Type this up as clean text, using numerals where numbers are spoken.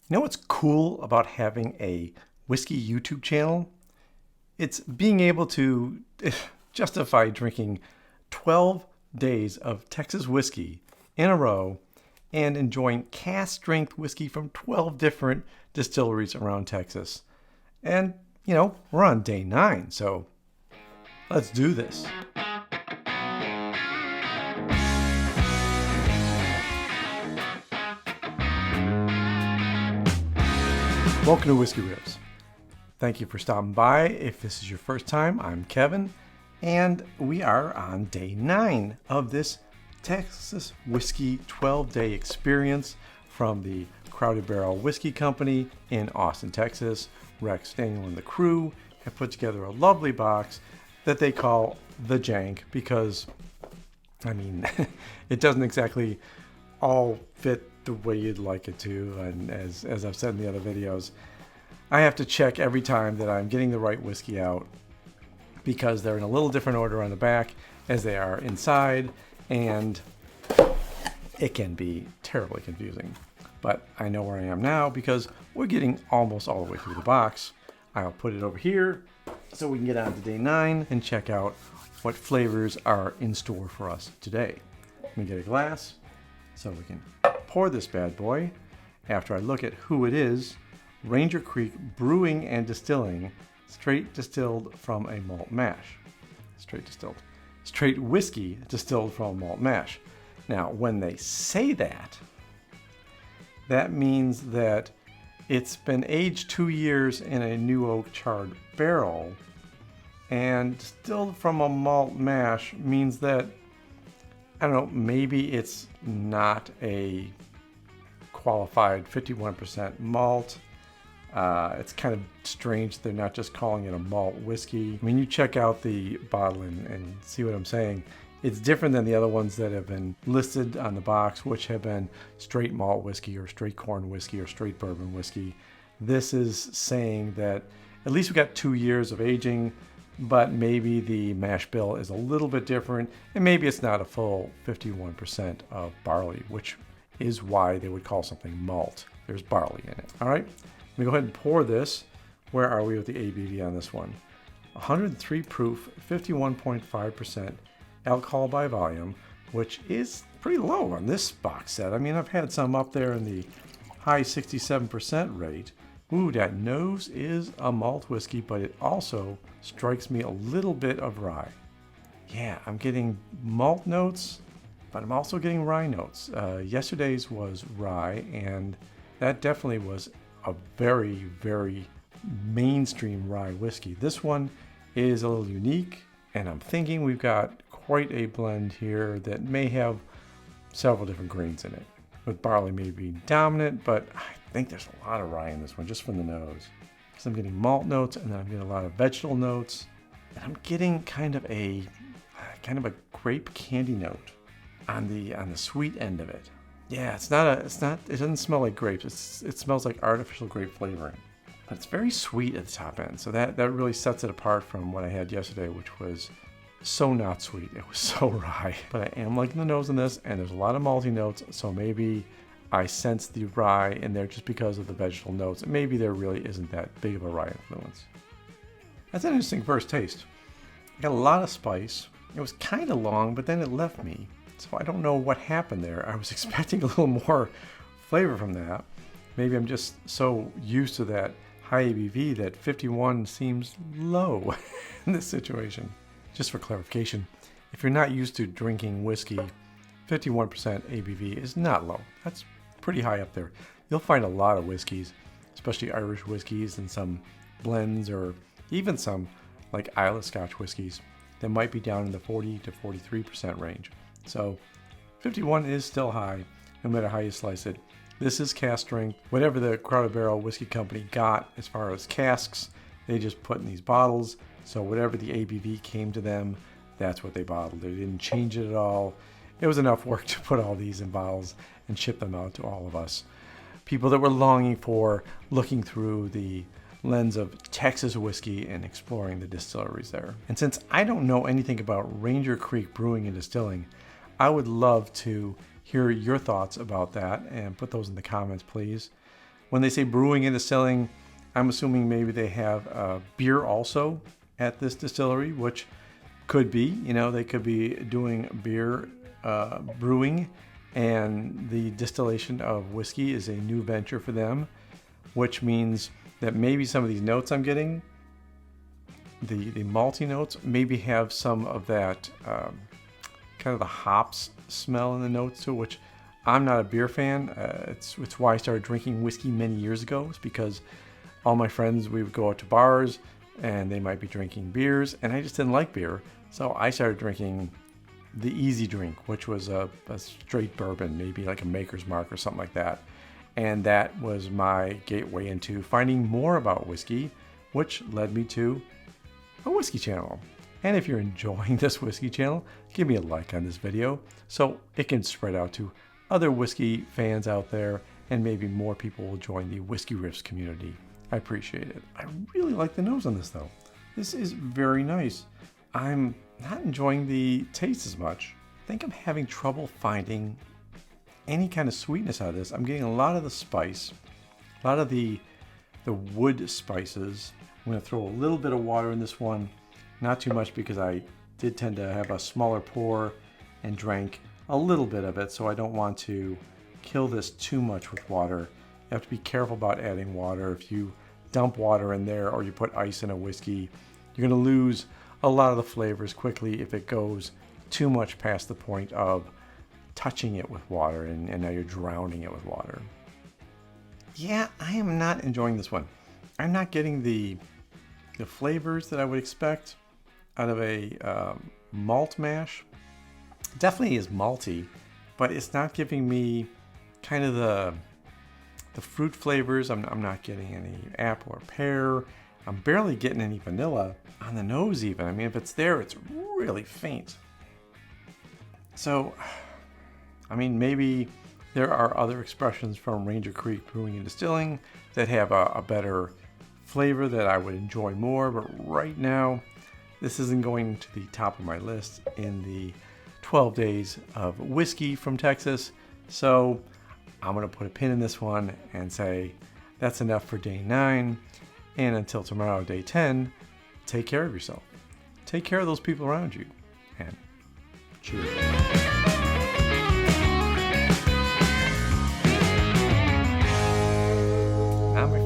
You know what's cool about having a whiskey YouTube channel? It's being able to justify drinking 12 days of Texas whiskey in a row and enjoying cask strength whiskey from 12 different distilleries around Texas. And, you know, we're on day 9, so let's do this. Welcome to Whisky Riffs. Thank you for stopping by. If this is your first time, I'm Kevin, and we are on day 9 of this Texas whiskey 12-day experience from the Crowded Barrel Whiskey Company in Austin, Texas. Rex, Daniel, and the crew have put together a lovely box that they call the Jank because, I mean, it doesn't exactly all fit the way you'd like it to, and as I've said in the other videos, I have to check every time that I'm getting the right whiskey out because they're in a little different order on the back as they are inside, and it can be terribly confusing. But I know where I am now because we're getting almost all the way through the box. I'll put it over here so we can get on to day 9 and check out what flavors are in store for us today. Let me get a glass so we can pour this bad boy. After I look at who it is, Ranger Creek Brewing and Distilling, straight distilled from a malt mash. Straight whiskey distilled from a malt mash. Now, when they say that, that means that it's been aged 2 years in a new oak charred barrel, and distilled from a malt mash means that, I don't know, maybe it's not a qualified 51% malt. It's kind of strange they're not just calling it a malt whiskey. I mean, you check out the bottle and see what I'm saying. It's different than the other ones that have been listed on the box, which have been straight malt whiskey or straight corn whiskey or straight bourbon whiskey. This is saying that at least we got 2 years of aging, but maybe the mash bill is a little bit different, and maybe it's not a full 51% of barley, which is why they would call something malt. There's barley in it. All right, let me go ahead and pour this. Where are we with the ABV on this one? 103 proof, 51.5% alcohol by volume, which is pretty low on this box set. I mean, I've had some up there in the high 67% rate. Ooh, that nose is a malt whiskey, but it also strikes me a little bit of rye. Yeah, I'm getting malt notes, but I'm also getting rye notes. Yesterday's was rye, and that definitely was a very, very mainstream rye whiskey. This one is a little unique, and I'm thinking we've got quite a blend here that may have several different grains in it, with barley maybe dominant, but I think there's a lot of rye in this one just from the nose. So I'm getting malt notes, and then I'm getting a lot of vegetable notes, and I'm getting kind of a grape candy note on the sweet end of it. Yeah, it doesn't smell like grapes. It smells like artificial grape flavoring, but it's very sweet at the top end. So that really sets it apart from what I had yesterday, which was so not sweet. It was so rye. But I am liking the nose in this, and there's a lot of malty notes, so maybe I sense the rye in there just because of the vegetable notes. Maybe there really isn't that big of a rye influence. That's an interesting first taste. I got a lot of spice. It was kind of long, but then it left me. So I don't know what happened there. I was expecting a little more flavor from that. Maybe I'm just so used to that high ABV that 51 seems low in this situation. Just for clarification, if you're not used to drinking whiskey, 51% ABV is not low. That's pretty high up there. You'll find a lot of whiskeys, especially Irish whiskeys and some blends, or even some like Islay Scotch whiskeys that might be down in the 40 to 43% range. So 51 is still high, no matter how you slice it. This is cask strength. Whatever the Crowded Barrel Whiskey Company got as far as casks, they just put in these bottles. So whatever the ABV came to them, that's what they bottled. They didn't change it at all. It was enough work to put all these in bottles and ship them out to all of us. People that were longing for looking through the lens of Texas whiskey and exploring the distilleries there. And since I don't know anything about Ranger Creek Brewing and Distilling, I would love to hear your thoughts about that and put those in the comments, please. When they say brewing and distilling, I'm assuming maybe they have beer also at this distillery, which could be, they could be doing beer brewing, and the distillation of whiskey is a new venture for them, which means that maybe some of these notes I'm getting, the malty notes, maybe have some of that kind of the hops smell in the notes too, which I'm not a beer fan. It's why I started drinking whiskey many years ago. It's because all my friends, we would go out to bars and they might be drinking beers, and I just didn't like beer. So I started drinking the easy drink, which was a straight bourbon, maybe like a Maker's Mark or something like that. And that was my gateway into finding more about whiskey, which led me to a whiskey channel. And if you're enjoying this whiskey channel, give me a like on this video so it can spread out to other whiskey fans out there, and maybe more people will join the Whisky Riffs community. I appreciate it. I really like the nose on this though. This is very nice. I'm not enjoying the taste as much. I think I'm having trouble finding any kind of sweetness out of this. I'm getting a lot of the spice, a lot of the wood spices. I'm going to throw a little bit of water in this one, not too much because I did tend to have a smaller pour and drank a little bit of it, so I don't want to kill this too much with water. You have to be careful about adding water. If you dump water in there or you put ice in a whiskey, you're going to lose a lot of the flavors quickly if it goes too much past the point of touching it with water, and now you're drowning it with water. Yeah, I am not enjoying this one. I'm not getting the flavors that I would expect out of a malt mash. Definitely is malty, but it's not giving me kind of the fruit flavors. I'm not getting any apple or pear. I'm barely getting any vanilla on the nose even. I mean, if it's there, it's really faint. So, I mean, maybe there are other expressions from Ranger Creek Brewing and Distilling that have a better flavor that I would enjoy more, but right now, this isn't going to the top of my list in the 12 days of whiskey from Texas. So I'm going to put a pin in this one and say that's enough for day 9. And until tomorrow, day 10, take care of yourself. Take care of those people around you. And cheers. Now, my